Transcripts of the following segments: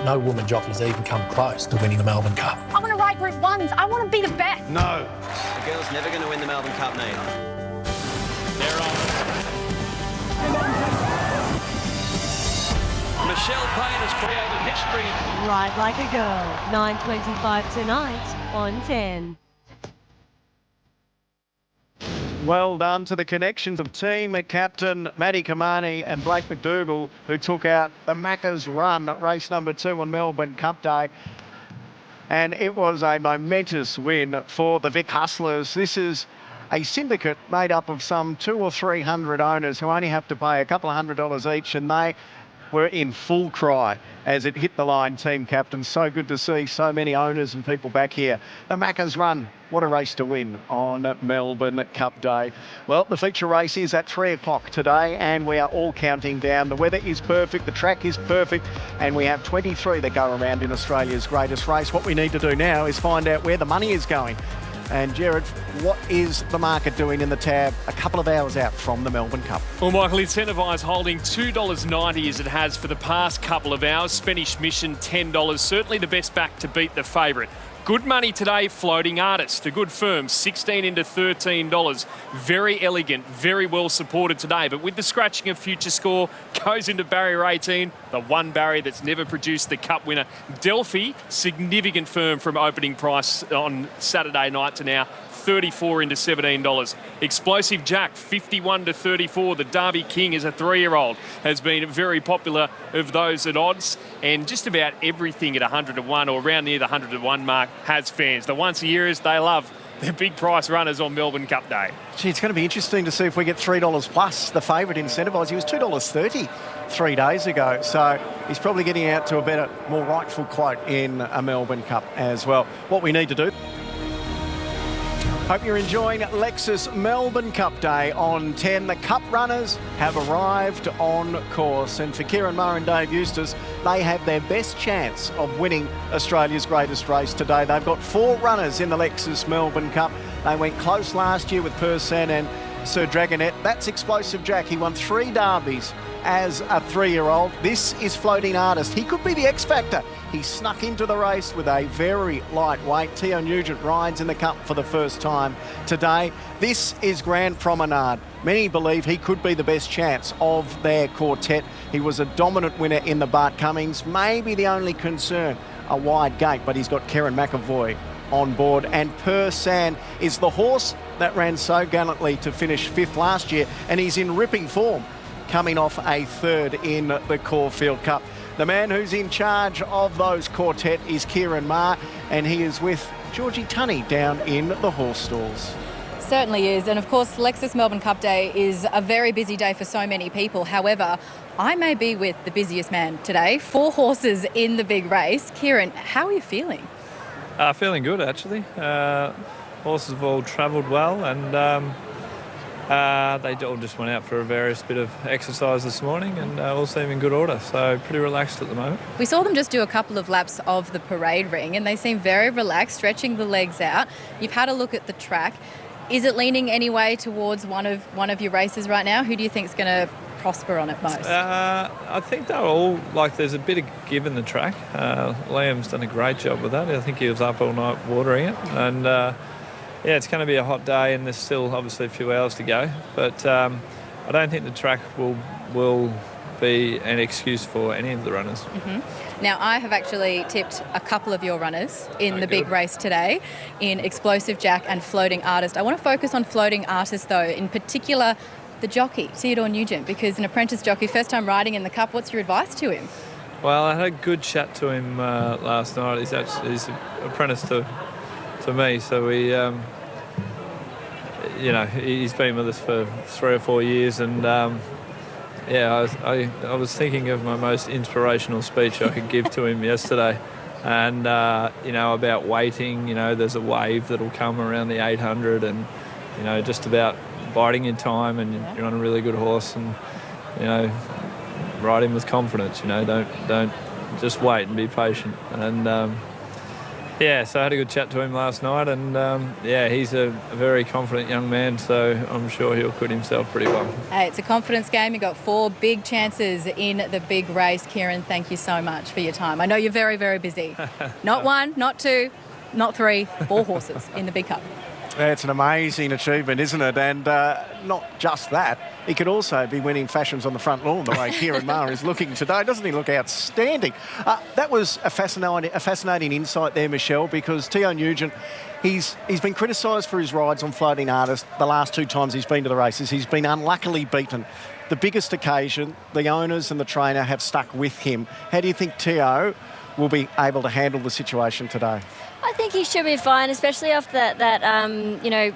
No woman jockey's even come close to winning the Melbourne Cup. I want to ride Group 1s. I want to be the best. No. The girl's never going to win the Melbourne Cup, Nate. They're on. Michelle Payne has created history. Ride like a girl. 9:25 tonight on 10. Well done to the connections of team captain Matty Kamani and Blake McDougall, who took out the Macca's Run at race number 2 on Melbourne Cup Day. And it was a momentous win for the Vic Hustlers. This is a syndicate made up of some 200 or 300 owners who only have to pay a couple of $100 each, and they were in full cry as it hit the line, team captain. So good to see so many owners and people back here. The Macca's Run, what a race to win on Melbourne Cup Day. Well, the feature race is at 3 o'clock today, and we are all counting down. The weather is perfect, the track is perfect, and we have 23 that go around in Australia's greatest race. What we need to do now is find out where the money is going. And Jared, what is the market doing in the tab a couple of hours out from the Melbourne Cup? Well, Michael, Incentivise holding $2.90 as it has for the past couple of hours. Spanish Mission, $10. Certainly the best back to beat the favourite. Good money today, Floating Artist, a good firm, 16 into $13. Very elegant, very well supported today. But with the scratching of Future Score, goes into barrier 18, the one barrier that's never produced the Cup winner. Delphi, significant firm from opening price on Saturday night to now, 34 into $17. Explosive Jack, 51 to 34. The Derby King is a 3-year-old, has been very popular of those at odds, and just about everything at 100 to 1 or around near the 100 to 1 mark has fans. The once a yearers, they love the big price runners on Melbourne Cup Day. Gee, it's going to be interesting to see if we get $3 plus the favourite Incentivise. He was $2.30 3 days ago, so he's probably getting out to a better, more rightful quote in a Melbourne Cup as well. What we need to do. Hope you're enjoying Lexus Melbourne Cup Day on 10. The Cup runners have arrived on course, and for Kieran Moore and Dave Eustace, they have their best chance of winning Australia's greatest race today. They've got 4 runners in the Lexus Melbourne Cup. They went close last year with Persan and Sir Dragonet. That's Explosive Jack. He won 3 derbies as a 3-year-old. This is Floating Artist. He could be the X Factor. He snuck into the race with a very lightweight. Theo Nugent rides in the Cup for the first time today. This is Grand Promenade. Many believe he could be the best chance of their quartet. He was a dominant winner in the Bart Cummings. Maybe the only concern, a wide gate, but he's got Karen McAvoy on board. And Persan is the horse that ran so gallantly to finish 5th last year, and he's in ripping form, coming off a 3rd in the Caulfield Cup. The man who's in charge of those quartet is Kieran Moore, and he is with Georgie Tunney down in the horse stalls. Certainly is, and of course Lexus Melbourne Cup Day is a very busy day for so many people. However, I may be with the busiest man today. 4 horses in the big race. Kieran, how are you feeling? Feeling good, actually. Horses have all travelled well, and they all just went out for a various bit of exercise this morning, and all seem in good order, so pretty relaxed at the moment. We saw them just do a couple of laps of the parade ring, and they seem very relaxed, stretching the legs out. You've had a look at the track. Is it leaning any way towards one of your races right now? Who do you think is going to prosper on it most? I think they're all, like, there's a bit of give in the track. Liam's done a great job with that. I think he was up all night watering it, and yeah, it's going to be a hot day, and there's still obviously a few hours to go. But I don't think the track will be an excuse for any of the runners. Mm-hmm. Now, I have actually tipped a couple of your runners in the big race today, in Explosive Jack and Floating Artist. I want to focus on Floating Artist, though, in particular the jockey, Theodore Nugent, because an apprentice jockey, first time riding in the Cup. What's your advice to him? Well, I had a good chat to him last night. He's an apprentice to me, so we, he's been with us for 3 or 4 years, and I was thinking of my most inspirational speech I could give to him yesterday, and about waiting. There's a wave that'll come around the 800, and just about biding your time, and you're on a really good horse, and ride him with confidence. Don't just wait and be patient. And Yeah, so I had a good chat to him last night, and yeah, he's a very confident young man, so I'm sure he'll put himself pretty well. Hey, it's a confidence game. You got 4 big chances in the big race. Kieran, thank you so much for your time. I know you're very, very busy. Not 1, not 2, not 3, 4 horses in the big cup. It's an amazing achievement, isn't it? And not just that, he could also be winning Fashions on the front lawn the way Kieran Maher is looking today. Doesn't he look outstanding? That was a fascinating insight there, Michelle, because Theo Nugent, he's been criticised for his rides on Floating Artist the last 2 times he's been to the races. He's been unluckily beaten. The biggest occasion, the owners and the trainer have stuck with him. How do you think Theo will be able to handle the situation today? I think he should be fine, especially off that you know,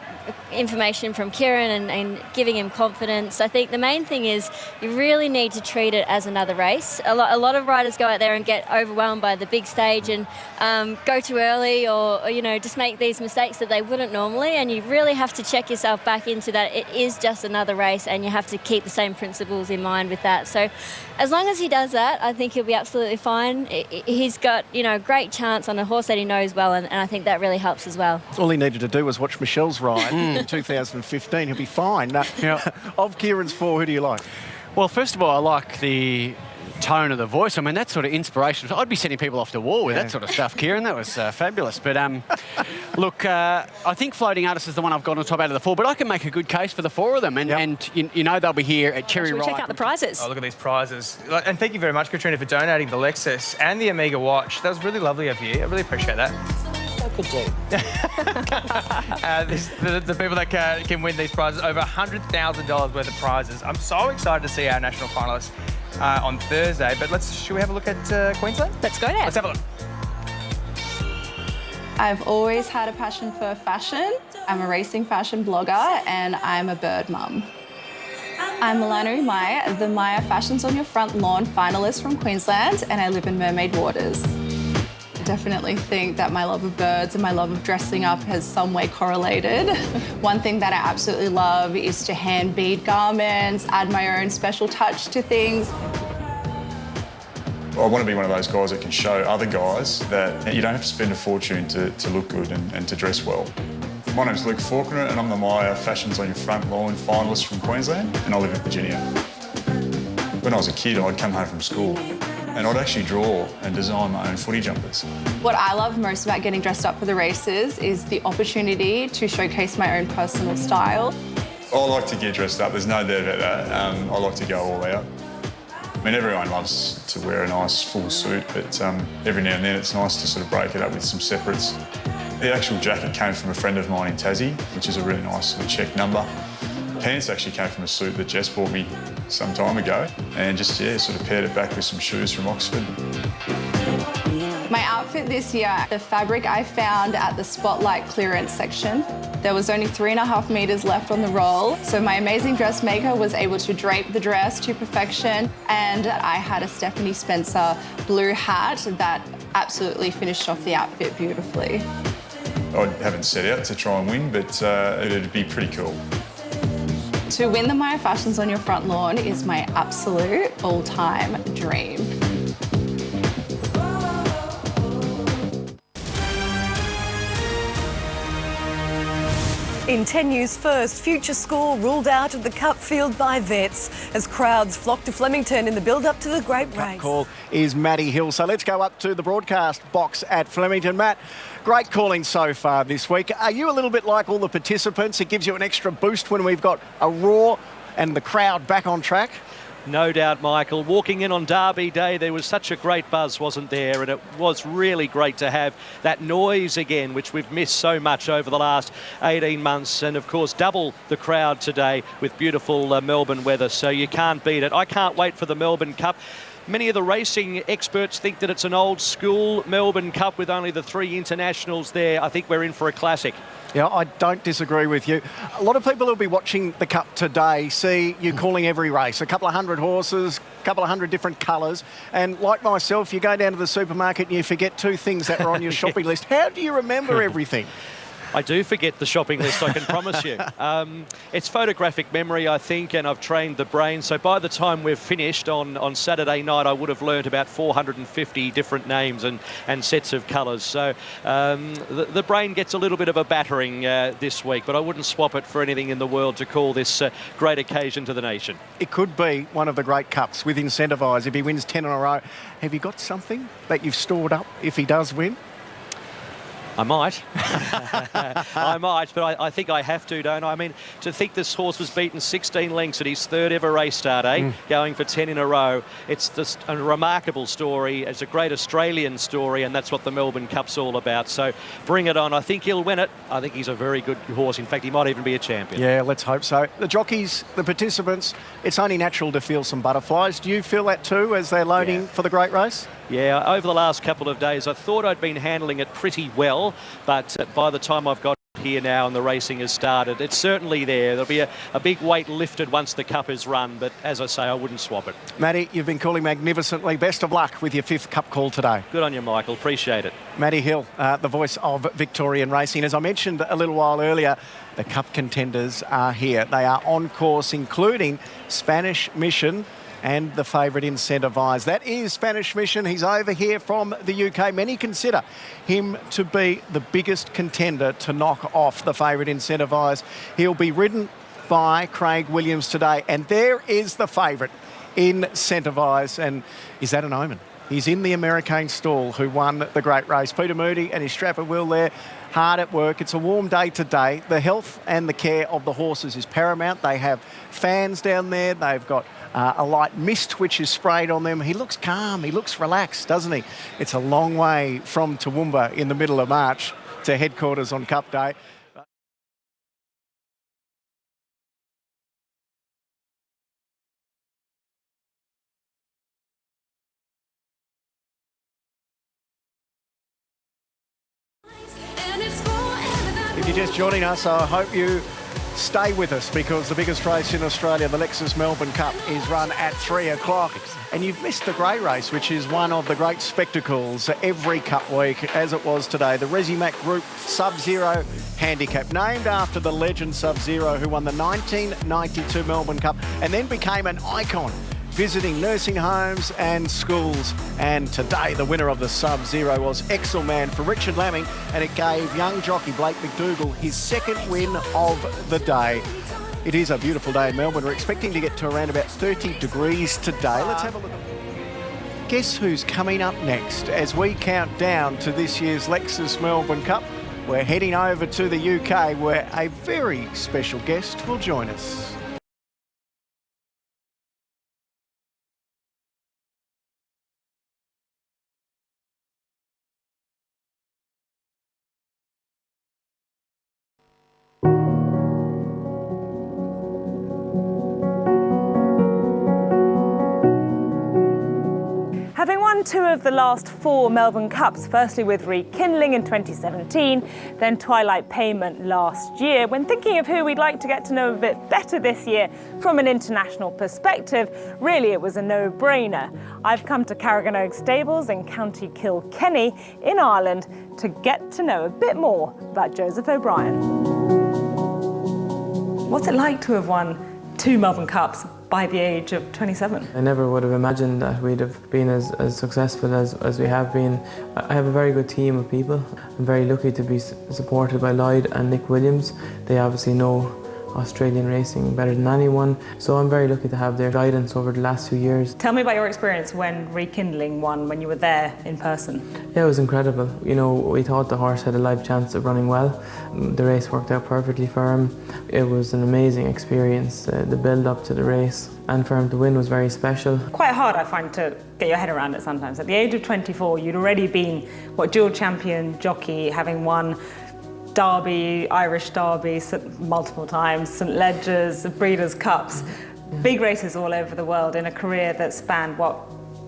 information from Kieran and giving him confidence. I think the main thing is you really need to treat it as another race. A lot of riders go out there and get overwhelmed by the big stage and go too early or, you know, just make these mistakes that they wouldn't normally, and you really have to check yourself back into that. It is just another race, and you have to keep the same principles in mind with that. So as long as he does that, I think he'll be absolutely fine. He's got, you know, a great chance on a horse that he knows well, and I think that really helps as well. All he needed to do was watch Michelle's ride in 2015. He'll be fine. Of Kieran's 4, who do you like? Well, first of all, I like the tone of the voice. I mean, that's sort of inspirational. I'd be sending people off the wall with that sort of stuff, Kieran. That was fabulous. But look, I think Floating Artist is the one I've got on top out of the 4, but I can make a good case for the 4 of them. And you know they'll be here at Cherry Ripe. Check out the prizes. Oh, look at these prizes. And thank you very much, Katrina, for donating the Lexus and the Amiga watch. That was really lovely of you. I really appreciate that. Good do. The people that can win these prizes, over $100,000 worth of prizes. I'm so excited to see our national finalists on Thursday. But should we have a look at Queensland? Let's go there. Let's have a look. I've always had a passion for fashion. I'm a racing fashion blogger and I'm a bird mum. I'm Milana Maya, the Maya Fashions on Your Front Lawn finalist from Queensland, and I live in Mermaid Waters. I definitely think that my love of birds and my love of dressing up has some way correlated. One thing that I absolutely love is to hand bead garments, add my own special touch to things. I want to be one of those guys that can show other guys that you don't have to spend a fortune to look good and to dress well. My name's Luke Faulkner and I'm the Maya Fashions on Your Front Lawn finalist from Queensland, and I live in Virginia. When I was a kid, I'd come home from school and I'd actually draw and design my own footy jumpers. What I love most about getting dressed up for the races is the opportunity to showcase my own personal style. I like to get dressed up, there's no doubt about that. I like to go all out. I mean, everyone loves to wear a nice full suit, but every now and then it's nice to sort of break it up with some separates. The actual jacket came from a friend of mine in Tassie, which is a really nice sort of check number. Pants actually came from a suit that Jess bought me some time ago, and just, yeah, sort of paired it back with some shoes from Oxford. My outfit this year, the fabric I found at the Spotlight clearance section. There was only 3.5 meters left on the roll, so my amazing dressmaker was able to drape the dress to perfection, and I had a Stephanie Spencer blue hat that absolutely finished off the outfit beautifully. I haven't set out to try and win, but it'd be pretty cool. To win the Maya Fashions on Your Front Lawn is my absolute all-time dream. In 10 News First, Future School ruled out of the Cup field by vets as crowds flocked to Flemington in the build-up to the great race. Cup call is Matty Hill. So let's go up to the broadcast box at Flemington. Matt, great calling so far this week. Are you a little bit like all the participants? It gives you an extra boost when we've got a roar and the crowd back on track? No doubt, Michael. Walking in on Derby Day, there was such a great buzz, wasn't there? And it was really great to have that noise again, which we've missed so much over the last 18 months. And, of course, double the crowd today with beautiful Melbourne weather. So you can't beat it. I can't wait for the Melbourne Cup. Many of the racing experts think that it's an old school Melbourne Cup with only the 3 internationals there. I think we're in for a classic. Yeah, I don't disagree with you. A lot of people who'll be watching the Cup today see you calling every race, a couple of hundred horses, a couple of hundred different colours. And like myself, you go down to the supermarket and you forget 2 things that were on your shopping list. How do you remember everything? I do forget the shopping list, I can promise you. It's photographic memory, I think, and I've trained the brain. So by the time we've finished on Saturday night, I would have learnt about 450 different names and sets of colours. So the brain gets a little bit of a battering this week, but I wouldn't swap it for anything in the world to call this great occasion to the nation. It could be one of the great cups with Incentivise if he wins 10 in a row. Have you got something that you've stored up if he does win? I might. I might, but I think I have to, don't I? I mean, to think this horse was beaten 16 lengths at his third ever race start, going for 10 in a row. It's just a remarkable story. It's a great Australian story, and that's what the Melbourne Cup's all about. So bring it on. I think he'll win it. I think he's a very good horse. In fact, he might even be a champion. Yeah, let's hope so. The jockeys, the participants, it's only natural to feel some butterflies. Do you feel that too as they're loading for the great race? Yeah, over the last couple of days, I thought I'd been handling it pretty well, but by the time I've got here now and the racing has started, it's certainly there. There'll be a big weight lifted once the Cup is run, but as I say, I wouldn't swap it. Matty, you've been calling magnificently. Best of luck with your 5th Cup call today. Good on you, Michael. Appreciate it. Matty Hill, the voice of Victorian racing. As I mentioned a little while earlier, the Cup contenders are here. They are on course, including Spanish Mission and the favourite Incentivise. That is Spanish Mission. He's over here from the UK. Many consider him to be the biggest contender to knock off the favourite Incentivise. He'll be ridden by Craig Williams today. And there is the favourite, Incentivise. And is that an omen? He's in the American stall who won the great race. Peter Moody and his strapper Will there, hard at work. It's a warm day today. The health and the care of the horses is paramount. They have fans down there. They've got a light mist which is sprayed on them. He looks calm. He looks relaxed, doesn't he? It's a long way from Toowoomba in the middle of March to headquarters on Cup Day. If you're just joining us, I hope you stay with us because the biggest race in Australia, the Lexus Melbourne Cup, is run at 3 o'clock. And you've missed the grey race, which is one of the great spectacles every Cup week, as it was today. The Resimac Group Sub-Zero Handicap, named after the legend Sub-Zero, who won the 1992 Melbourne Cup and then became an icon, visiting nursing homes and schools. And today, the winner of the Sub-Zero was Exelman for Richard Lamming, and it gave young jockey Blake McDougall his 2nd win of the day. It is a beautiful day in Melbourne. We're expecting to get to around about 30 degrees today. Let's have a look. Guess who's coming up next as we count down to this year's Lexus Melbourne Cup? We're heading over to the UK where a very special guest will join us. Having won 2 of the last 4 Melbourne Cups, firstly with Rekindling in 2017, then Twilight Payment last year, when thinking of who we'd like to get to know a bit better this year from an international perspective, really it was a no-brainer. I've come to Carrigan Stables in County Kilkenny in Ireland to get to know a bit more about Joseph O'Brien. What's it like to have won 2 Melbourne Cups by the age of 27? I never would have imagined that we'd have been as successful as we have been. I have a very good team of people. I'm very lucky to be supported by Lloyd and Nick Williams. They obviously know Australian racing better than anyone, so I'm very lucky to have their guidance over the last 2 years. Tell me about your experience when Rekindling won, when you were there in person. Yeah, it was incredible. You know, we thought the horse had a live chance of running well. The race worked out perfectly for him. It was an amazing experience. The build up to the race and for him to win was very special. Quite hard, I find, to get your head around it sometimes. At the age of 24, you'd already been, dual champion jockey, having won Derby, Irish Derby multiple times, St Ledgers, Breeders' Cups, big races all over the world in a career that spanned,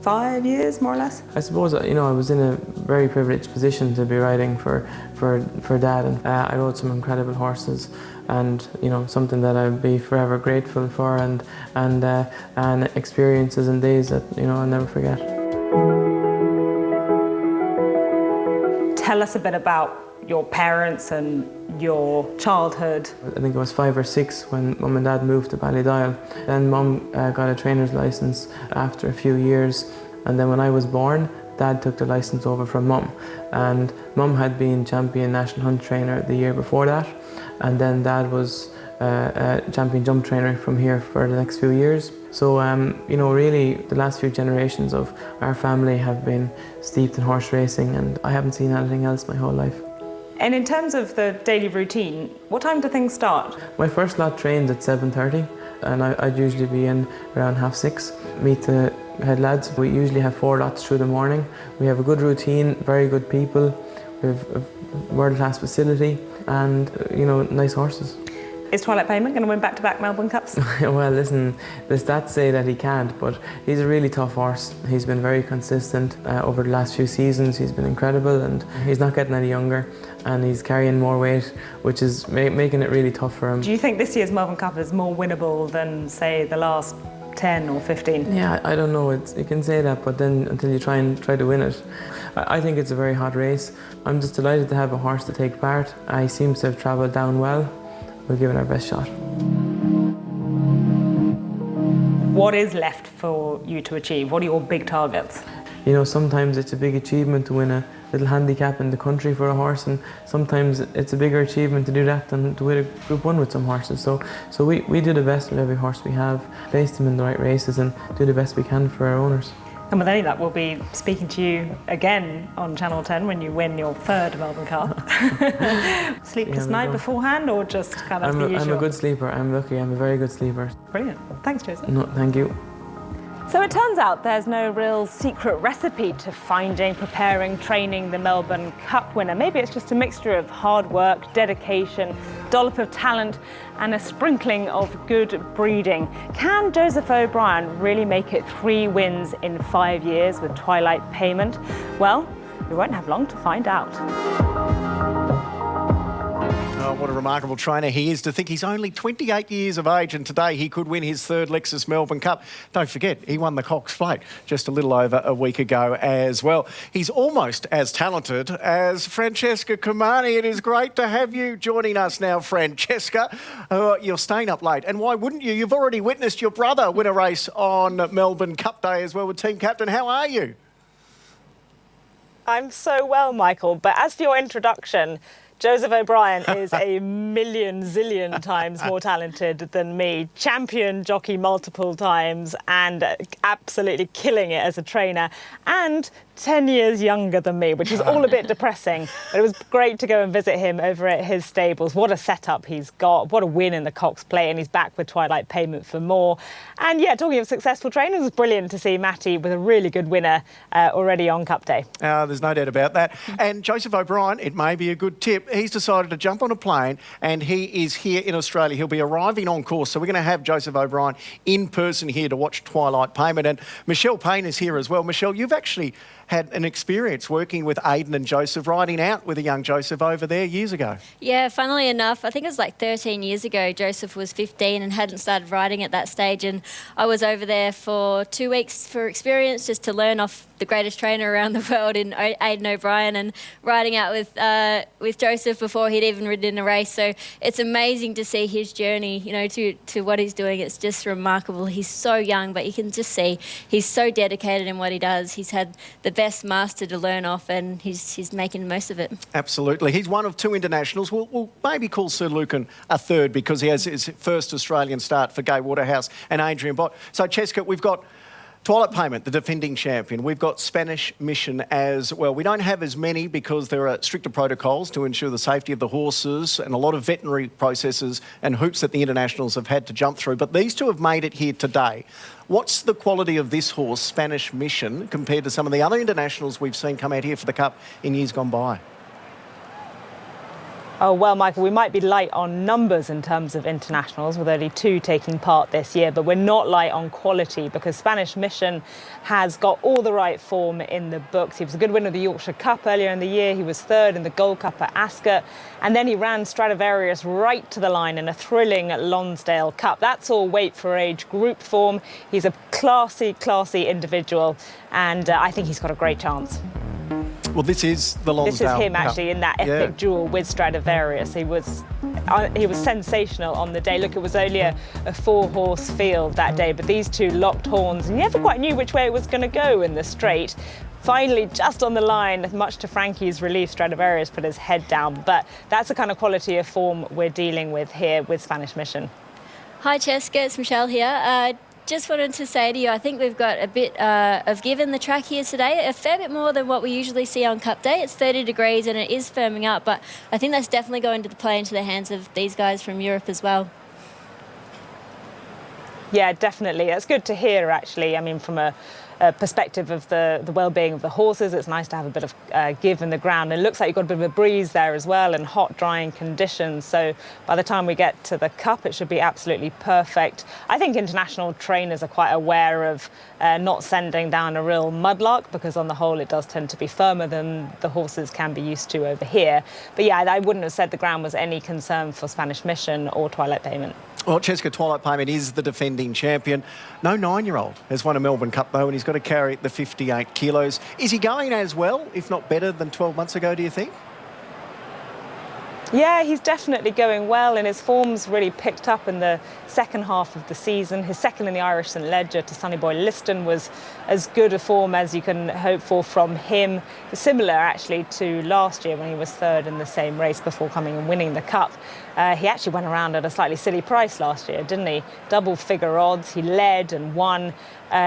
5 years, more or less? I suppose, I was in a very privileged position to be riding for Dad, and I rode some incredible horses, and something that I'd be forever grateful for, and experiences and days that I'll never forget. Tell us a bit about your parents and your childhood? I think I was 5 or 6 when Mum and Dad moved to Ballydial. Then Mum got a trainer's licence after a few years, and then when I was born, Dad took the licence over from Mum. And Mum had been champion national hunt trainer the year before that, and then Dad was champion jump trainer from here for the next few years. So, you know, really the last few generations of our family have been steeped in horse racing, and I haven't seen anything else my whole life. And in terms of the daily routine, what time do things start? My first lot trains at 7:30, and I'd usually be in around 5:30. Meet the head lads. We usually have 4 lots through the morning. We have a good routine, very good people, we have a world-class facility, and, you know, nice horses. Is Twilight Payment going to win back-to-back Melbourne Cups? Well, listen, the stats say that he can't, but he's a really tough horse. He's been very consistent over the last few seasons. He's been incredible, and he's not getting any younger, and he's carrying more weight, which is making it really tough for him. Do you think this year's Melbourne Cup is more winnable than, say, the last 10 or 15? Yeah, I don't know. You can say that, but then until you try to win it. I think it's a very hot race. I'm just delighted to have a horse to take part. He seems to have travelled down well. We'll give it our best shot. What is left for you to achieve? What are your big targets? You know, sometimes it's a big achievement to win a little handicap in the country for a horse, and sometimes it's a bigger achievement to do that than to win a Group 1 with some horses. So we do the best with every horse we have, place them in the right races, and do the best we can for our owners. And with any luck, we'll be speaking to you again on Channel 10 when you win your 3rd Melbourne Cup. Sleepless night beforehand, or just kind of the usual? I'm a good sleeper. I'm lucky. I'm a very good sleeper. Brilliant. Thanks, Joseph. No, thank you. So it turns out there's no real secret recipe to finding, preparing, training the Melbourne Cup winner. Maybe it's just a mixture of hard work, dedication, dollop of talent, and a sprinkling of good breeding. Can Joseph O'Brien really make it 3 wins in 5 years with Twilight Payment? Well, we won't have long to find out. Oh, what a remarkable trainer he is. To think he's only 28 years of age, and today he could win his 3rd Lexus Melbourne Cup. Don't forget, he won the Cox Plate just a little over a week ago as well. He's almost as talented as Francesca Comani. It is great to have you joining us now, Francesca. You're staying up late, and why wouldn't you? You've already witnessed your brother win a race on Melbourne Cup Day as well with Team Captain. How are you? I'm so well, Michael, but as for your introduction, Joseph O'Brien is a million zillion times more talented than me. Champion jockey multiple times and absolutely killing it as a trainer, and 10 years younger than me, which is all a bit depressing. But it was great to go and visit him over at his stables. What a setup he's got. What a win in the Cox Plate, and he's back with Twilight Payment for more. And yeah, talking of successful trainers, it was brilliant to see Matty with a really good winner already on Cup Day. There's no doubt about that. And Joseph O'Brien, it may be a good tip. He's decided to jump on a plane, and he is here in Australia. He'll be arriving on course. So we're going to have Joseph O'Brien in person here to watch Twilight Payment. And Michelle Payne is here as well. Michelle, you've actually had an experience working with Aidan and Joseph, riding out with a young Joseph over there years ago. Yeah, funnily enough, I think it was like 13 years ago. Joseph was 15 and hadn't started riding at that stage, and I was over there for 2 weeks for experience, just to learn off the greatest trainer around the world in Aidan O'Brien, and riding out with Joseph before he'd even ridden in a race. So it's amazing to see his journey, you know, to what he's doing. It's just remarkable. He's so young, but you can just see he's so dedicated in what he does. He's had the best master to learn off, and he's making the most of it. Absolutely. He's one of 2 internationals. We'll maybe call Sir Lucan a 3rd, because he has his first Australian start for Gay Waterhouse and Adrian Bott. So, Cheska, we've got Twilight Payment, the defending champion. We've got Spanish Mission as well. We don't have as many because there are stricter protocols to ensure the safety of the horses, and a lot of veterinary processes and hoops that the internationals have had to jump through. But these 2 have made it here today. What's the quality of this horse, Spanish Mission, compared to some of the other internationals we've seen come out here for the Cup in years gone by? Oh, well, Michael, we might be light on numbers in terms of internationals, with only 2 taking part this year, but we're not light on quality, because Spanish Mission has got all the right form in the books. He was a good winner of the Yorkshire Cup earlier in the year. He was 3rd in the Gold Cup at Ascot, and then he ran Stradivarius right to the line in a thrilling Lonsdale Cup. That's all weight for age group form. He's a classy individual, and I think he's got a great chance. Well, this is the Lonsdale This is him Cup. actually in that epic duel with Stradivarius. He was sensational on the day. Look, it was only a 4-horse field that day, but these two locked horns and you never quite knew which way it was going to go in the straight. Finally, just on the line, much to Frankie's relief, Stradivarius put his head down. But that's the kind of quality of form we're dealing with here with Spanish Mission. Hi Cheska, it's Michelle here. Just wanted to say to you, I think we've got a bit of give in the track here today, a fair bit more than what we usually see on Cup Day. It's 30 degrees and it is firming up, but I think that's definitely going to play into the hands of these guys from Europe as well. Yeah, definitely. It's good to hear, actually. I mean, from a perspective of the well-being of the horses, it's nice to have a bit of give in the ground. And it looks like you've got a bit of a breeze there as well and hot, drying conditions. So by the time we get to the Cup, it should be absolutely perfect. I think international trainers are quite aware of not sending down a real mudlark because on the whole it does tend to be firmer than the horses can be used to over here. But yeah, I wouldn't have said the ground was any concern for Spanish Mission or Twilight Payment. Well, Cheska, Twilight Payment is the defending champion. No 9-year-old has won a Melbourne Cup, though, and he's got to carry the 58 kilos. Is he going as well, if not better, than 12 months ago, do you think? Yeah, he's definitely going well, and his form's really picked up in the second half of the season. His second in the Irish St Ledger to Sonny Boy Liston was as good a form as you can hope for from him. Similar, actually, to last year when he was third in the same race before coming and winning the Cup. He actually went around at a slightly silly price last year, didn't he? Double figure odds. He led and won.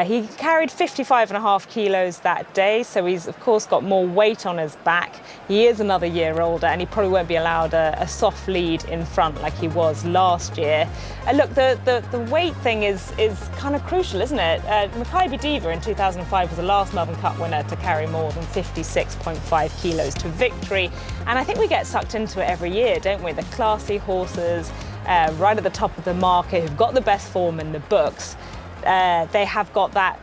He carried 55.5 kilos that day, so he's of course got more weight on his back. He is another year older and he probably won't be allowed a soft lead in front like he was last year. Look, the weight thing is kind of crucial, isn't it? Makybe Diva in 2005 was the last Melbourne Cup winner to carry more than 56.5 kilos to victory. And I think we get sucked into it every year, don't we? The classy horses right at the top of the market who've got the best form in the books. They have got that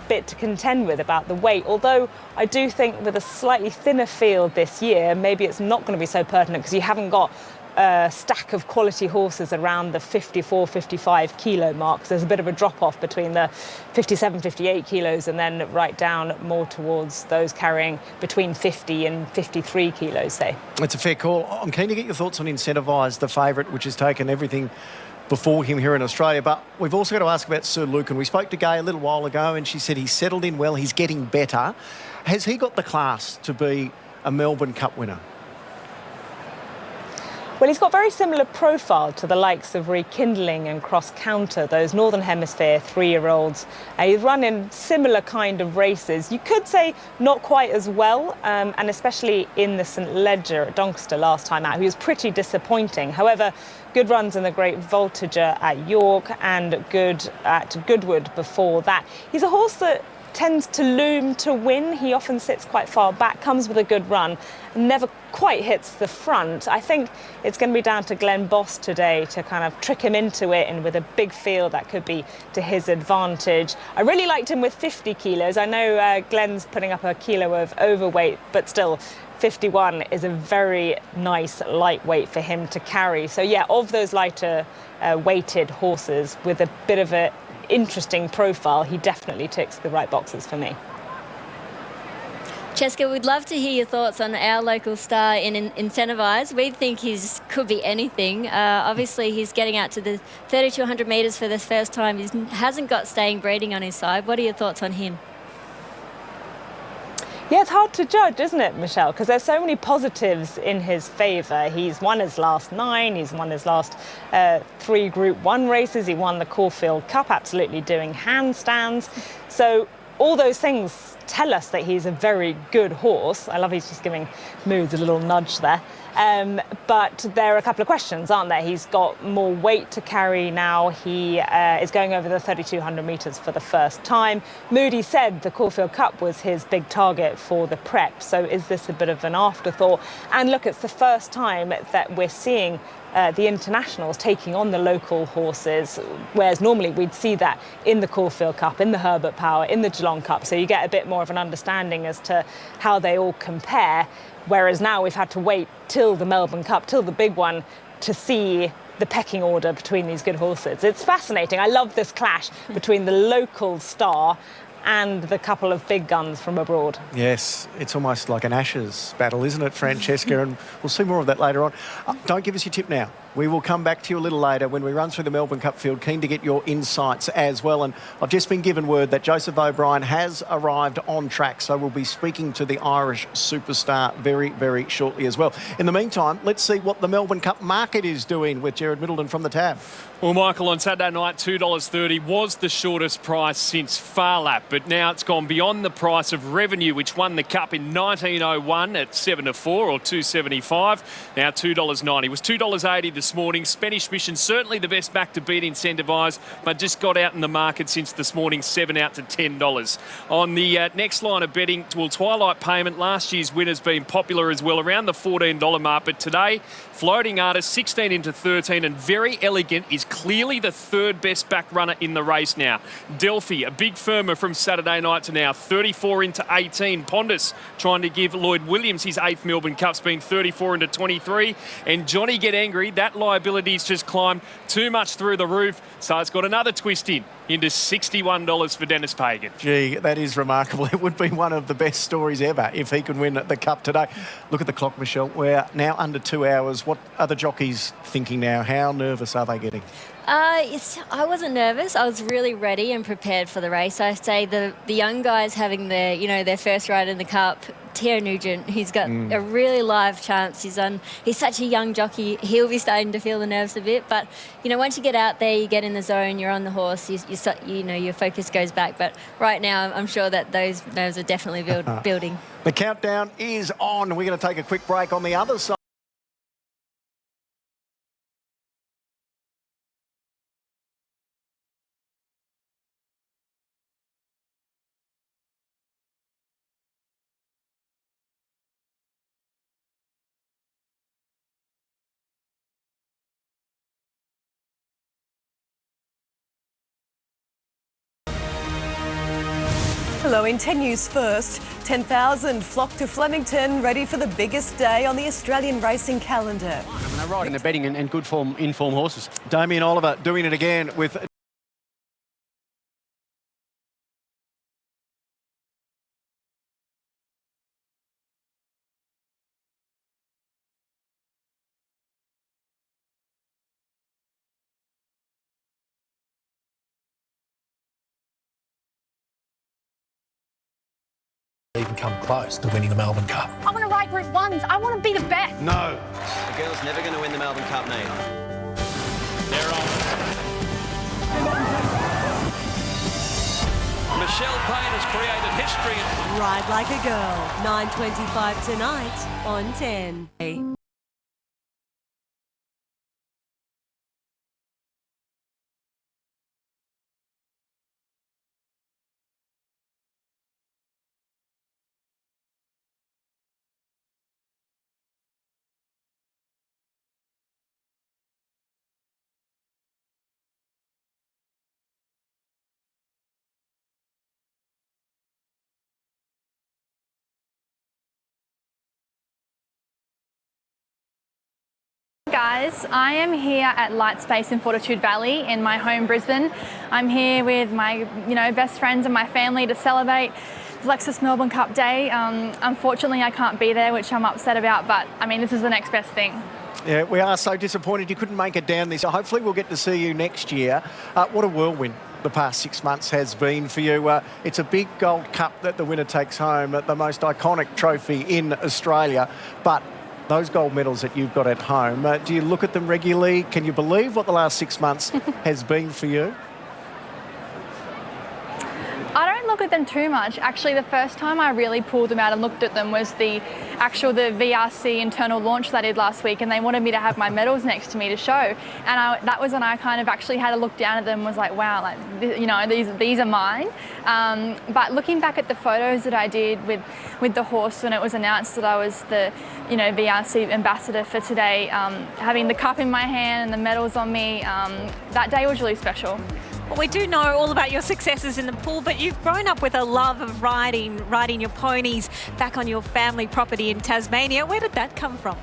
bit to contend with about the weight, although I do think with a slightly thinner field this year, maybe it's not going to be so pertinent because you haven't got a stack of quality horses around the 54, 55 kilo mark. So there's a bit of a drop off between the 57, 58 kilos and then right down more towards those carrying between 50 and 53 kilos, say. It's a fair call. I'm keen to get your thoughts on Incentivise, the favourite, which has taken everything before him here in Australia. But we've also got to ask about Sir Lucan. We spoke to Gay a little while ago and she said he's settled in well, he's getting better. Has he got the class to be a Melbourne Cup winner? Well, he's got very similar profile to the likes of Rekindling and Cross Counter, those Northern Hemisphere 3-year-olds. He's run in similar kind of races. You could say not quite as well, and especially in the St Ledger at Doncaster last time out, he was pretty disappointing. However, good runs in the Great Voltager at York and good at Goodwood before that. He's a horse that tends to loom to win. He often sits quite far back, comes with a good run, and never quite hits the front. I think it's going to be down to Glenn Boss today to kind of trick him into it, and with a big field that could be to his advantage. I really liked him with 50 kilos. I know Glenn's putting up a kilo of overweight, but still 51 is a very nice lightweight for him to carry. So yeah, of those lighter weighted horses with a bit of a interesting profile, he definitely ticks the right boxes for me. Cheska, we'd love to hear your thoughts on our local star in Incentivise. We think he could be anything. Obviously, he's getting out to the 3,200 metres for the first time. He hasn't got staying breeding on his side. What are your thoughts on him? Yeah, it's hard to judge, isn't it, Michelle? Because there's so many positives in his favour. He's won his last 9, he's won his last 3 Group 1 races, he won the Caulfield Cup, absolutely doing handstands. So all those things tell us that he's a very good horse. I love he's just giving Moods a little nudge there. But there are a couple of questions, aren't there? He's got more weight to carry now. He is going over the 3,200 metres for the first time. Moody said the Caulfield Cup was his big target for the prep. So is this a bit of an afterthought? And look, it's the first time that we're seeing the internationals taking on the local horses, whereas normally we'd see that in the Caulfield Cup, in the Herbert Power, in the Geelong Cup. So you get a bit more of an understanding as to how they all compare. Whereas now we've had to wait till the Melbourne Cup, till the big one, to see the pecking order between these good horses. It's fascinating. I love this clash between the local star and the couple of big guns from abroad. Yes, it's almost like an Ashes battle, isn't it, Francesca? And we'll see more of that later on. Don't give us your tip now. We will come back to you a little later when we run through the Melbourne Cup field. Keen to get your insights as well. And I've just been given word that Joseph O'Brien has arrived on track, so we'll be speaking to the Irish superstar very, very shortly as well. In the meantime, let's see what the Melbourne Cup market is doing with Jared Middleton from the tab. Well, Michael, on Saturday night, $2.30 was the shortest price since Far Lap, but now it's gone beyond the price of Revenue, which won the Cup in 1901 at 7-4 or $2.75. Now $2.90. It was $2.80 this morning. Spanish Mission, certainly the best back to beat incentivised, but just got out in the market since this morning, 7 out to $10. On the next line of betting, well, Twilight Payment, last year's winner's been popular as well, around the $14 mark, but today, Floating Artist, 16 into 13, and Very Elegant is clearly the third best back runner in the race now. Delphi, a big firmer from Saturday night to now, 34 into 18. Pondus trying to give Lloyd Williams his 8th Melbourne Cup's been 34 into 23. And Johnny Get Angry, that liability's just climbed too much through the roof, so it's got another twist into $61 for Dennis Pagan. Gee, that is remarkable. It would be one of the best stories ever if he could win the Cup today. Look at the clock, Michelle. We're now under 2 hours. What are the jockeys thinking now? How nervous are they getting? I wasn't nervous. I was really ready and prepared for the race. I say the young guys having their first ride in the Cup. Theo Nugent, he's got a really live chance. He's such a young jockey. He'll be starting to feel the nerves a bit. But once you get out there, you get in the zone, you're on the horse. Your focus goes back. But right now, I'm sure that those nerves are definitely building. The countdown is on. We're going to take a quick break on the other side. Hello, in 10 News first, 10,000 flock to Flemington, ready for the biggest day on the Australian racing calendar. They're riding the betting and good form, in-form horses. Damien Oliver doing it again with even come close to winning the Melbourne Cup. I want to ride Group 1s. I want to be the best. No. The girl's never going to win the Melbourne Cup, Nate. They're on. Michelle Payne has created history. Ride Like a Girl, 9:25 tonight on 10. Guys, I am here at Lightspace in Fortitude Valley in my home Brisbane. I'm here with my best friends and my family to celebrate the Lexus Melbourne Cup Day. Unfortunately, I can't be there, which I'm upset about, but I mean, this is the next best thing. Yeah, we are so disappointed you couldn't make it down this. So hopefully we'll get to see you next year. What a whirlwind the past 6 months has been for you. It's a big gold cup that the winner takes home, the most iconic trophy in Australia. But those gold medals that you've got at home, do you look at them regularly? Can you believe what the last 6 months has been for you? I don't look at them too much. Actually, the first time I really pulled them out and looked at them was the VRC internal launch that I did last week, and they wanted me to have my medals next to me to show. And that was when I kind of actually had to look down at them and was like, wow, these are mine. But looking back at the photos that I did with the horse when it was announced that I was the VRC ambassador for today, having the cup in my hand and the medals on me, that day was really special. Well, we do know all about your successes in the pool, but you've grown up with a love of riding your ponies back on your family property in Tasmania. Where did that come from?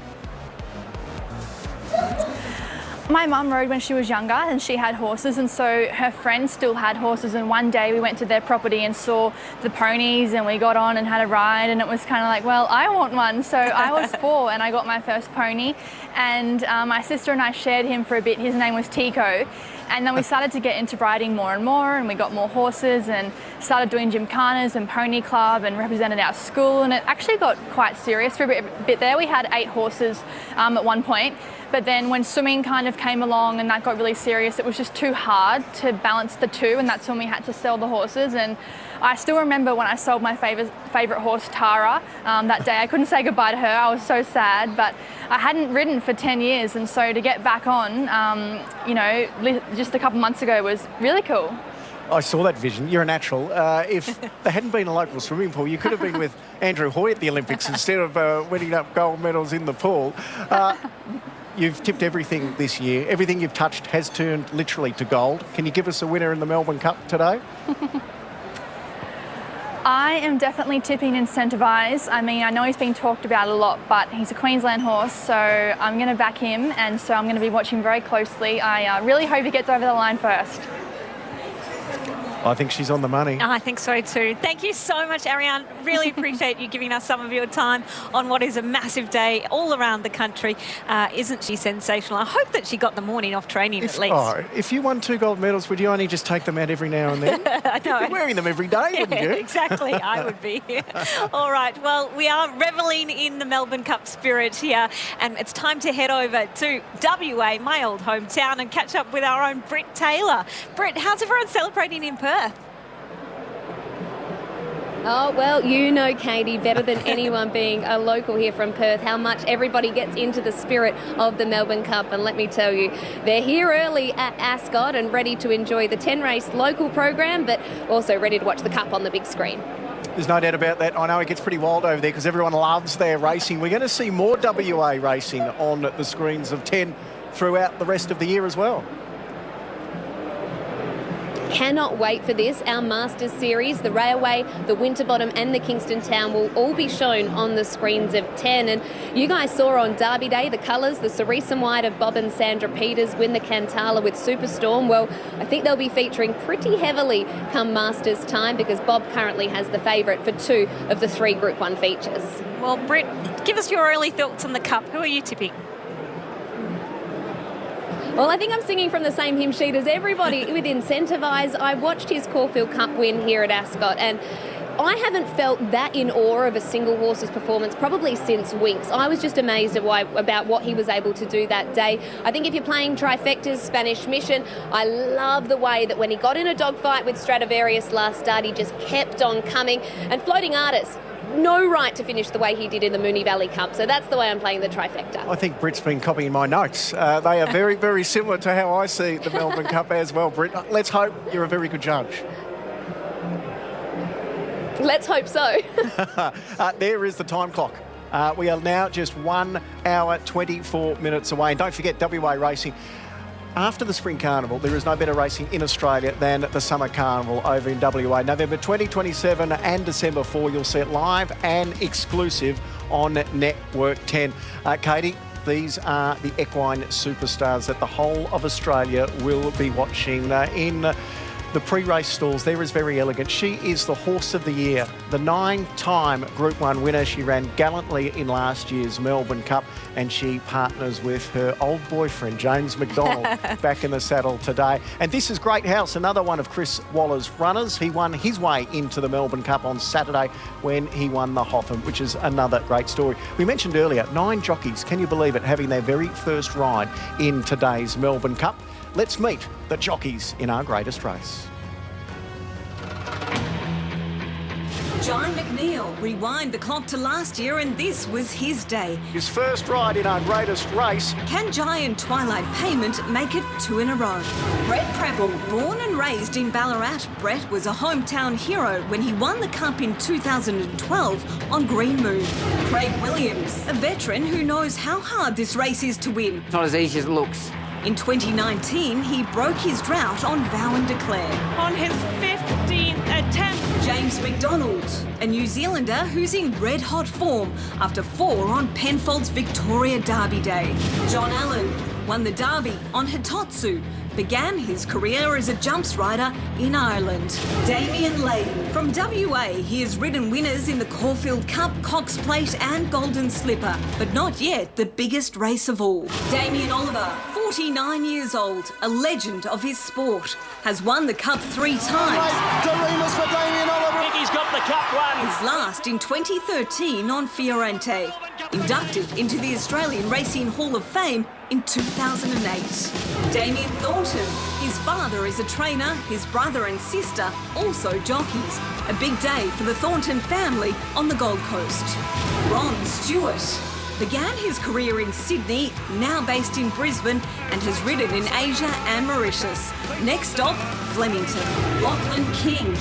My mum rode when she was younger and she had horses, and so her friends still had horses, and one day we went to their property and saw the ponies and we got on and had a ride, and it was kind of like, well, I want one. So I was 4 and I got my first pony, and my sister and I shared him for a bit. His name was Tico. And then we started to get into riding more and more, and we got more horses and started doing gymkhanas and pony club and represented our school, and it actually got quite serious for a bit there. We had 8 horses at one point, but then when swimming kind of came along and that got really serious, it was just too hard to balance the two, and that's when we had to sell the horses. And I still remember when I sold my favourite horse, Tara, that day. I couldn't say goodbye to her. I was so sad, but I hadn't ridden for 10 years, and so to get back on, you know, just a couple months ago was really cool. I saw that vision. You're a natural. If there hadn't been a local swimming pool, you could have been with Andrew Hoy at the Olympics instead of winning up gold medals in the pool. You've tipped everything this year. Everything you've touched has turned literally to gold. Can you give us a winner in the Melbourne Cup today? I am definitely tipping Incentivise. I mean, I know he's been talked about a lot, but he's a Queensland horse, so I'm going to back him, and so I'm going to be watching very closely. I really hope he gets over the line first. I think she's on the money. I think so too. Thank you so much, Ariane. Really appreciate you giving us some of your time on what is a massive day all around the country. Isn't she sensational? I hope that she got the morning off training at least. Oh, if you won 2 gold medals, would you only just take them out every now and then? I know. You'd be wearing them every day, wouldn't you? Exactly, I would be. All right, well, we are revelling in the Melbourne Cup spirit here, and it's time to head over to WA, my old hometown, and catch up with our own Britt Taylor. Britt, how's everyone celebrating in Perth? Oh, well, you know, Katie, better than anyone being a local here from Perth, how much everybody gets into the spirit of the Melbourne Cup. And let me tell you, they're here early at Ascot and ready to enjoy the 10-race local program, but also ready to watch the Cup on the big screen. There's no doubt about that. I know it gets pretty wild over there because everyone loves their racing. We're going to see more WA racing on the screens of 10 throughout the rest of the year as well. Cannot wait for this. Our Masters Series, the Railway, the Winterbottom and the Kingston Town will all be shown on the screens of 10. And you guys saw on Derby Day the colours, the cerise and white of Bob and Sandra Peters win the Cantala with Superstorm. Well, I think they'll be featuring pretty heavily come Masters time because Bob currently has the favourite for 2 of the 3 Group 1 features. Well, Britt, give us your early thoughts on the Cup. Who are you tipping? Well, I think I'm singing from the same hymn sheet as everybody with Incentivise. I watched his Caulfield Cup win here at Ascot, and I haven't felt that in awe of a single horse's performance probably since Winks. I was just amazed about what he was able to do that day. I think if you're playing trifectas, Spanish Mission, I love the way that when he got in a dogfight with Stradivarius last start, he just kept on coming. And Floating Artist, no right to finish the way he did in the Moonee Valley Cup. So that's the way I'm playing the trifecta. I think Britt's been copying my notes. They are very, very similar to how I see the Melbourne Cup as well, Britt. Let's hope you're a very good judge. Let's hope so. There is the time clock. We are now just 1 hour, 24 minutes away. And don't forget, WA Racing. After the Spring Carnival, there is no better racing in Australia than the Summer Carnival over in WA. November 2027 and December 4, you'll see it live and exclusive on Network 10. Katie, these are the equine superstars that the whole of Australia will be watching in the pre-race stalls. There is Very Elegant. She is the horse of the year, the 9-time Group 1 winner. She ran gallantly in last year's Melbourne Cup, and she partners with her old boyfriend, James McDonald, back in the saddle today. And this is Great House, another one of Chris Waller's runners. He won his way into the Melbourne Cup on Saturday when he won the Hotham, which is another great story. We mentioned earlier, 9 jockeys, can you believe it, having their very first ride in today's Melbourne Cup. Let's meet the jockeys in our greatest race. John McNeil, rewind the clock to last year and this was his day. His first ride in our greatest race. Can Giant Twilight Payment make it 2 in a row? Brett Preble, born and raised in Ballarat, Brett was a hometown hero when he won the Cup in 2012 on Green Moon. Craig Williams, a veteran who knows how hard this race is to win. It's not as easy as it looks. In 2019, he broke his drought on Vow and Declare. On his 15th attempt. James McDonald, a New Zealander who's in red-hot form after 4 on Penfold's Victoria Derby Day. John Allen, won the Derby on Hitotsu, began his career as a jumps rider in Ireland. Damien Layden from WA, he has ridden winners in the Caulfield Cup, Cox Plate and Golden Slipper, but not yet the biggest race of all. Damien Oliver, 49 years old, a legend of his sport, has won the Cup 3 times. Doremus for Damien Oliver. I think he's got the Cup one. His last in 2013 on Fiorente. Inducted into the Australian Racing Hall of Fame in 2008. Damien Thornton, his father is a trainer, his brother and sister also jockeys. A big day for the Thornton family on the Gold Coast. Ron Stewart began his career in Sydney, now based in Brisbane, and has ridden in Asia and Mauritius. Next stop, Flemington. Lachlan King,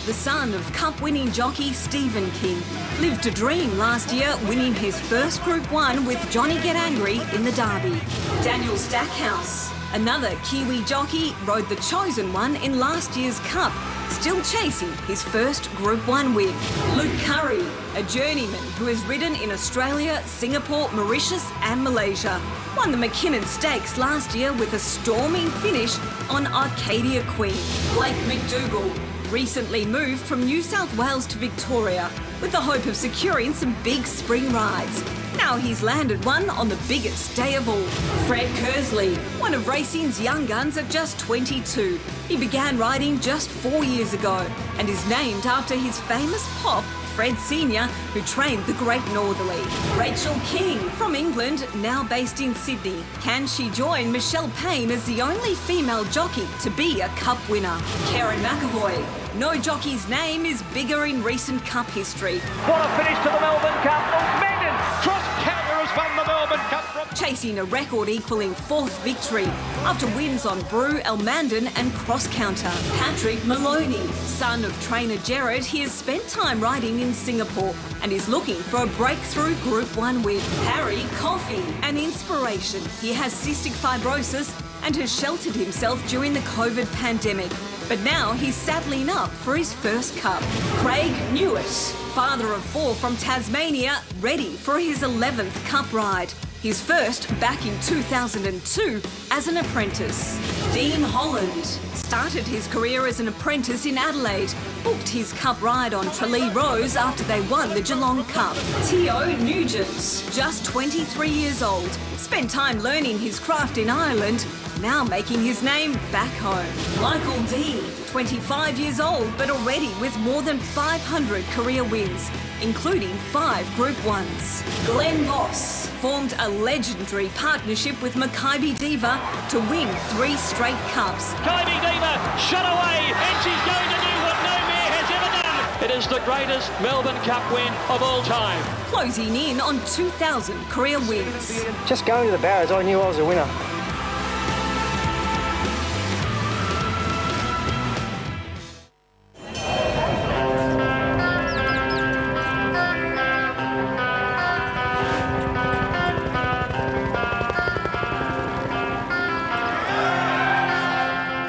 the son of Cup-winning jockey Stephen King, lived a dream last year, winning his first Group 1 with Johnny Get Angry in the Derby. Daniel Stackhouse, another Kiwi jockey, rode the Chosen One in last year's Cup, still chasing his first Group 1 win. Luke Curry, a journeyman who has ridden in Australia, Singapore, Mauritius and Malaysia, won the McKinnon Stakes last year with a storming finish on Arcadia Queen. Blake McDougall recently moved from New South Wales to Victoria with the hope of securing some big spring rides. Now he's landed one on the biggest day of all. Fred Kersley, one of racing's young guns at just 22. He began riding just 4 years ago and is named after his famous pop, Fred Sr., who trained the Great Northerly. Rachel King from England, now based in Sydney. Can she join Michelle Payne as the only female jockey to be a Cup winner? Karen McAvoy. No jockey's name is bigger in recent Cup history. What a finish to the Melbourne Cup. Meghan Cross-Counter has won the Melbourne Cup. Chasing a record-equaling 4th victory after wins on Brew, Elmandon and Cross Counter. Patrick Maloney, son of trainer Gerard, he has spent time riding in Singapore and is looking for a breakthrough Group 1 win. Harry Coffey, an inspiration. He has cystic fibrosis and has sheltered himself during the COVID pandemic. But now he's saddling up for his first Cup. Craig Newitt, father of 4 from Tasmania, ready for his 11th Cup ride. His first back in 2002 as an apprentice. Dean Holland started his career as an apprentice in Adelaide, booked his Cup ride on Tralee Rose after they won the Geelong Cup. Theo Nugent, just 23 years old, spent time learning his craft in Ireland, now making his name back home. Michael Dean, 25 years old, but already with more than 500 career wins, including 5 Group 1s. Glenn Boss formed a legendary partnership with Maccabi Diva to win 3 straight Cups. Kylie Diva shut away, and she's going to do what no mare has ever done. It is the greatest Melbourne Cup win of all time. Closing in on 2,000 career wins. Just going to the barriers, I knew I was a winner.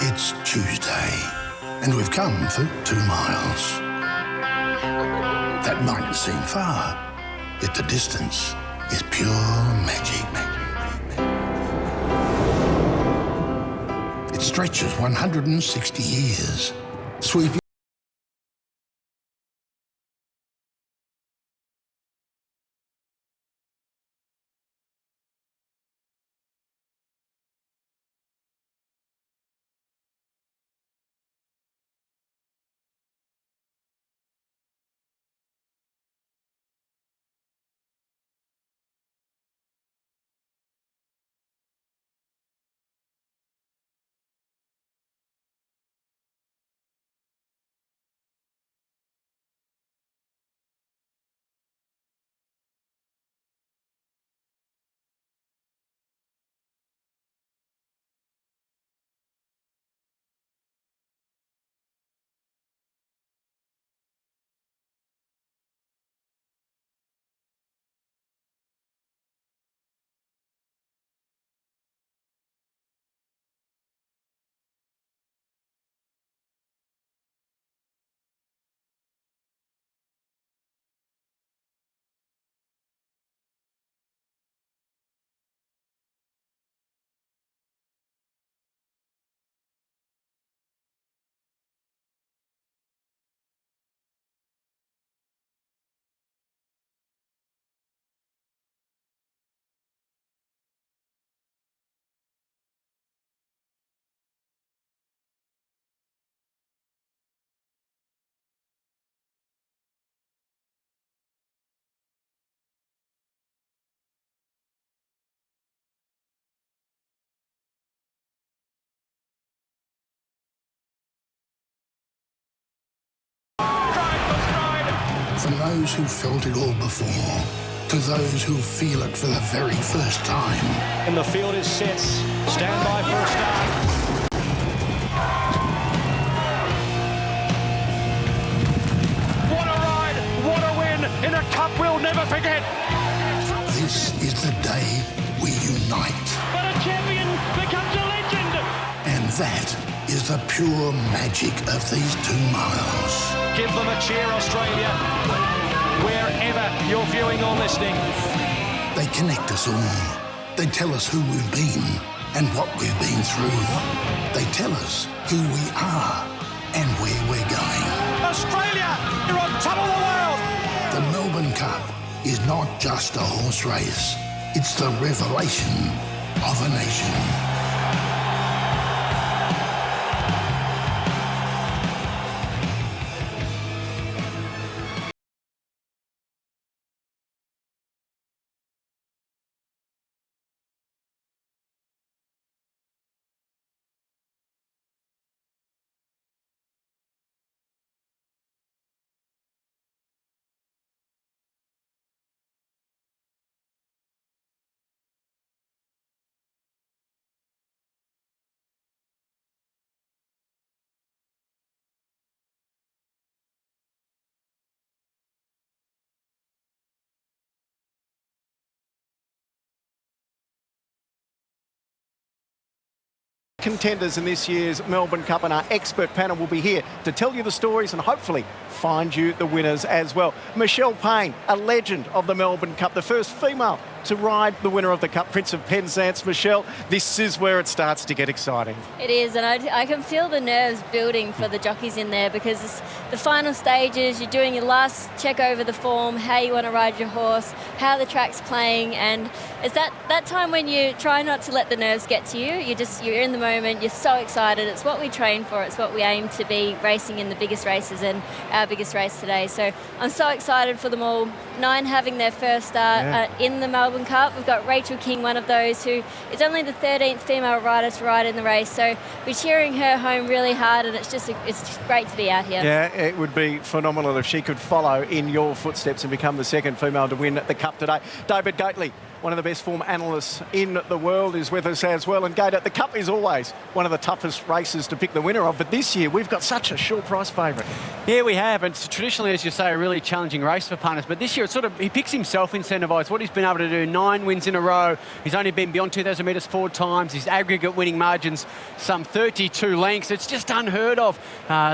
It's Tuesday, and we've come for 2 miles. That mightn't seem far, yet the distance is pure magic. It stretches 160 years, sweeping From those who felt it all before, to those who feel it for the very first time. And the field is set. Stand by for a start. What a ride! What a win in a cup we'll never forget! This is the day we unite. But a champion becomes a legend! And that is the pure magic of these 2 miles. Give them a cheer, Australia, wherever you're viewing or listening. They connect us all. They tell us who we've been and what we've been through. They tell us who we are and where we're going. Australia, you're on top of the world! The Melbourne Cup is not just a horse race. It's the revelation of a nation. Contenders in this year's Melbourne Cup, and our expert panel will be here to tell you the stories and hopefully find you the winners as well. Michelle Payne, a legend of the Melbourne Cup, the first female to ride the winner of the Cup, Prince of Penzance. Michelle, this is where it starts to get exciting. It is, and I can feel the nerves building for the jockeys in there because it's the final stages. You're doing your last check over the form, how you want to ride your horse, how the track's playing, and it's that time when you try not to let the nerves get to you. You're in the moment, you're so excited. It's what we train for, it's what we aim to be racing in the biggest races, and our biggest race today. So I'm so excited for them all. 9 having their first start in the Melbourne Cup. We've got Rachel King, one of those who is only the 13th female rider to ride in the race. So we're cheering her home really hard, and it's just great to be out here. Yeah, it would be phenomenal if she could follow in your footsteps and become the second female to win the Cup today. David Gately, one of the best form analysts in the world, is with us as well. And Gator, the Cup is always one of the toughest races to pick the winner of, but this year we've got such a short price favourite. Yeah, we have. It's traditionally, as you say, a really challenging race for punters, but this year it's he picks himself incentivised. What he's been able to do, 9 wins in a row. He's only been beyond 2,000 metres 4 times. His aggregate winning margins, some 32 lengths. It's just unheard of.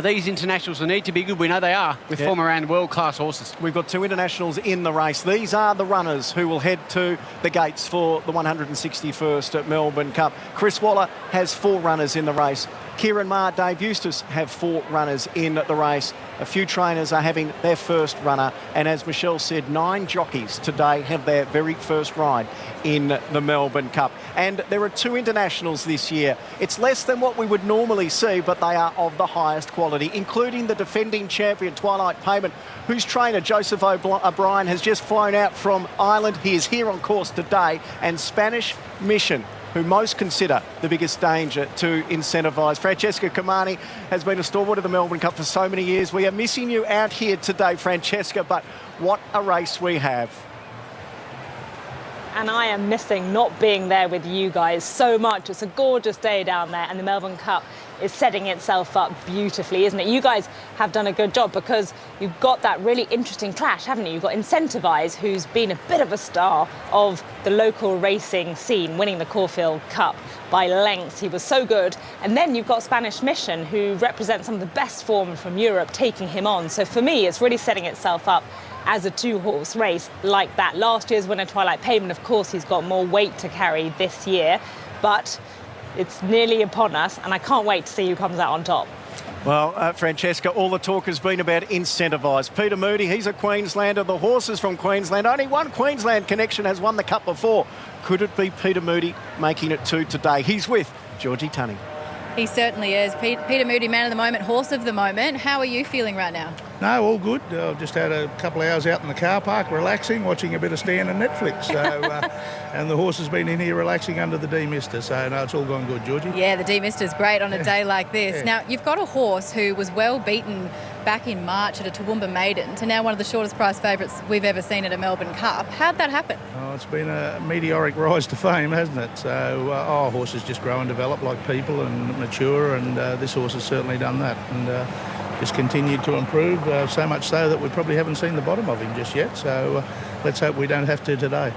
These internationals will need to be good. We know they are with form around world-class horses. We've got 2 internationals in the race. These are the runners who will head to the gates for the 161st at Melbourne Cup. Chris Waller has 4 runners in the race. Kieran Maher, Dave Eustace have 4 runners in the race. A few trainers are having their first runner. And as Michelle said, 9 jockeys today have their very first ride in the Melbourne Cup. And there are 2 internationals this year. It's less than what we would normally see, but they are of the highest quality, including the defending champion, Twilight Payment, whose trainer, Joseph O'Brien, has just flown out from Ireland. He is here on course today. And Spanish Mission, who most consider the biggest danger to incentivise. Francesca Comani has been a stalwart of the Melbourne Cup for so many years. We are missing you out here today, Francesca, but what a race we have. And I am missing not being there with you guys so much. It's a gorgeous day down there, and the Melbourne Cup is setting itself up beautifully, isn't it? You guys have done a good job because you've got that really interesting clash, haven't you? You've got Incentivise, who's been a bit of a star of the local racing scene, winning the Caulfield Cup by lengths. He was so good. And then you've got Spanish Mission, who represents some of the best form from Europe, taking him on. So for me, it's really setting itself up as a 2-horse race like that. Last year's winner, Twilight Payment, of course, he's got more weight to carry this year, but it's nearly upon us, and I can't wait to see who comes out on top. Well, Francesca, all the talk has been about Incentivise. Peter Moody, he's a Queenslander. The horses from Queensland, only one Queensland connection has won the Cup before. Could it be Peter Moody making it 2 today? He's with Georgie Tunney. He certainly is. Peter Moody, man of the moment, horse of the moment. How are you feeling right now? No, all good. I've just had a couple of hours out in the car park, relaxing, watching a bit of Stan and Netflix. So, and the horse has been in here relaxing under the demister. So, no, it's all gone good, Georgie. Yeah, the demister's great on a day like this. Yeah. Now, you've got a horse who was well beaten back in March at a Toowoomba maiden to now one of the shortest price favourites we've ever seen at a Melbourne Cup. How'd that happen? Oh, it's been a meteoric rise to fame, hasn't it? So, horses just grow and develop like people and mature, and this horse has certainly done that. And just continued to improve, so much so that we probably haven't seen the bottom of him just yet. So let's hope we don't have to today.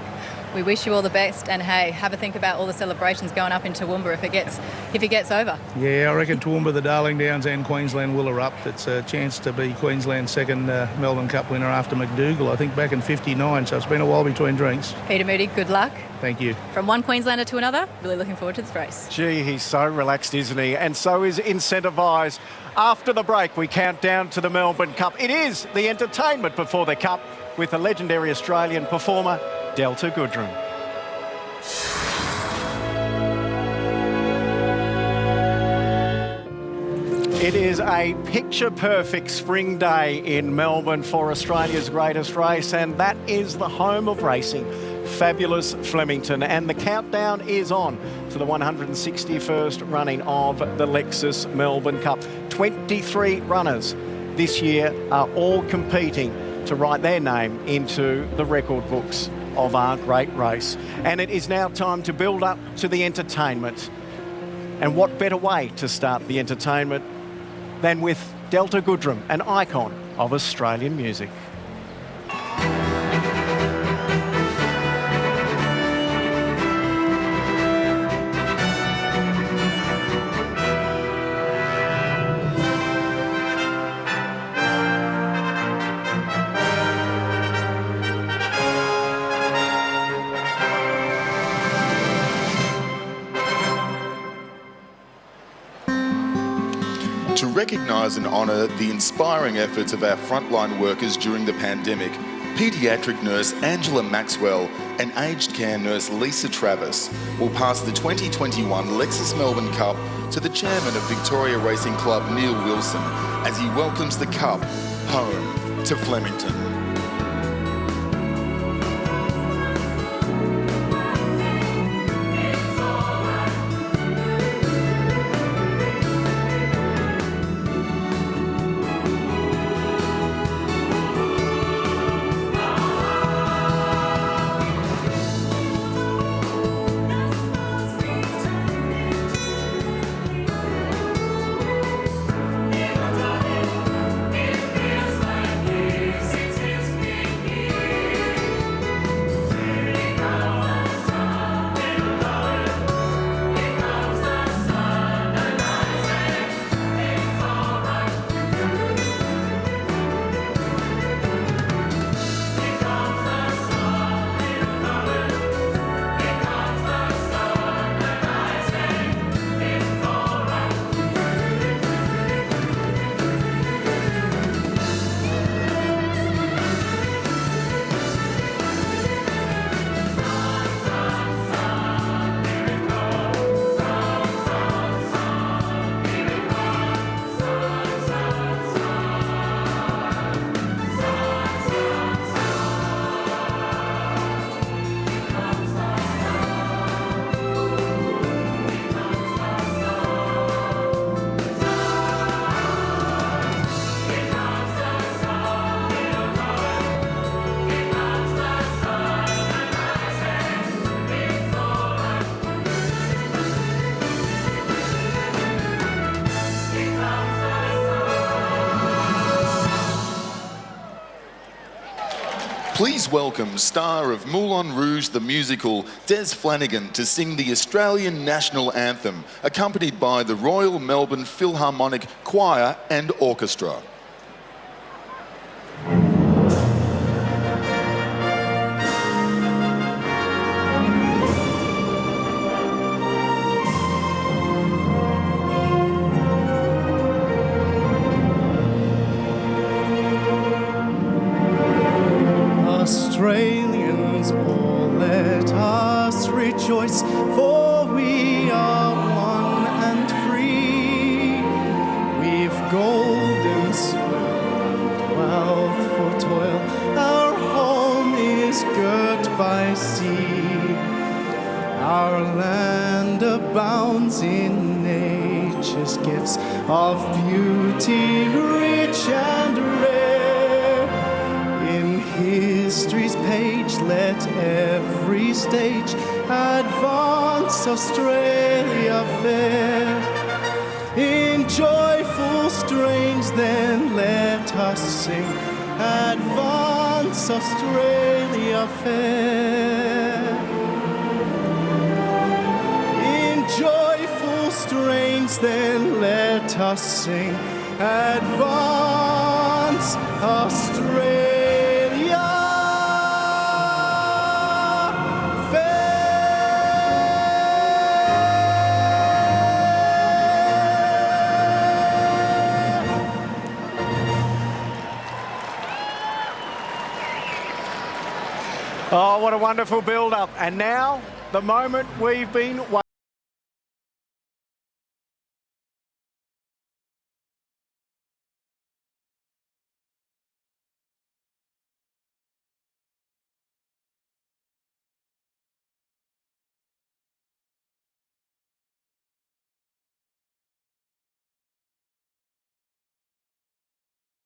We wish you all the best, and hey, have a think about all the celebrations going up in Toowoomba if it gets over. Yeah, I reckon Toowoomba, the Darling Downs and Queensland will erupt. It's a chance to be Queensland's second Melbourne Cup winner after McDougall, I think back in '59, so it's been a while between drinks. Peter Moody, good luck. Thank you. From one Queenslander to another, really looking forward to this race. Gee, he's so relaxed, isn't he? And so is Incentivise. After the break, we count down to the Melbourne Cup. It is the entertainment before the Cup with the legendary Australian performer, Delta Goodrum. It is a picture-perfect spring day in Melbourne for Australia's greatest race, and that is the home of racing, fabulous Flemington. And the countdown is on to the 161st running of the Lexus Melbourne Cup. 23 runners this year are all competing to write their name into the record books of our great race. And it is now time to build up to the entertainment. And what better way to start the entertainment than with Delta Goodrum, an icon of Australian music. To recognise and honour the inspiring efforts of our frontline workers during the pandemic, paediatric nurse Angela Maxwell and aged care nurse Lisa Travis will pass the 2021 Lexus Melbourne Cup to the chairman of Victoria Racing Club, Neil Wilson, as he welcomes the Cup home to Flemington. Please welcome star of Moulin Rouge the musical, Des Flanagan, to sing the Australian National Anthem, accompanied by the Royal Melbourne Philharmonic Choir and Orchestra. Australians, all let us rejoice, for we are one and free. We've golden soil, wealth for toil, our home is girt by sea. Our land abounds in nature, richest gifts of beauty, rich and rare. In history's page, let every stage advance Australia fair. In joyful strains, then let us sing, advance Australia fair. In joyful strains, then let us sing, advance Australia Oh, what a wonderful build-up. And now, the moment we've been waiting.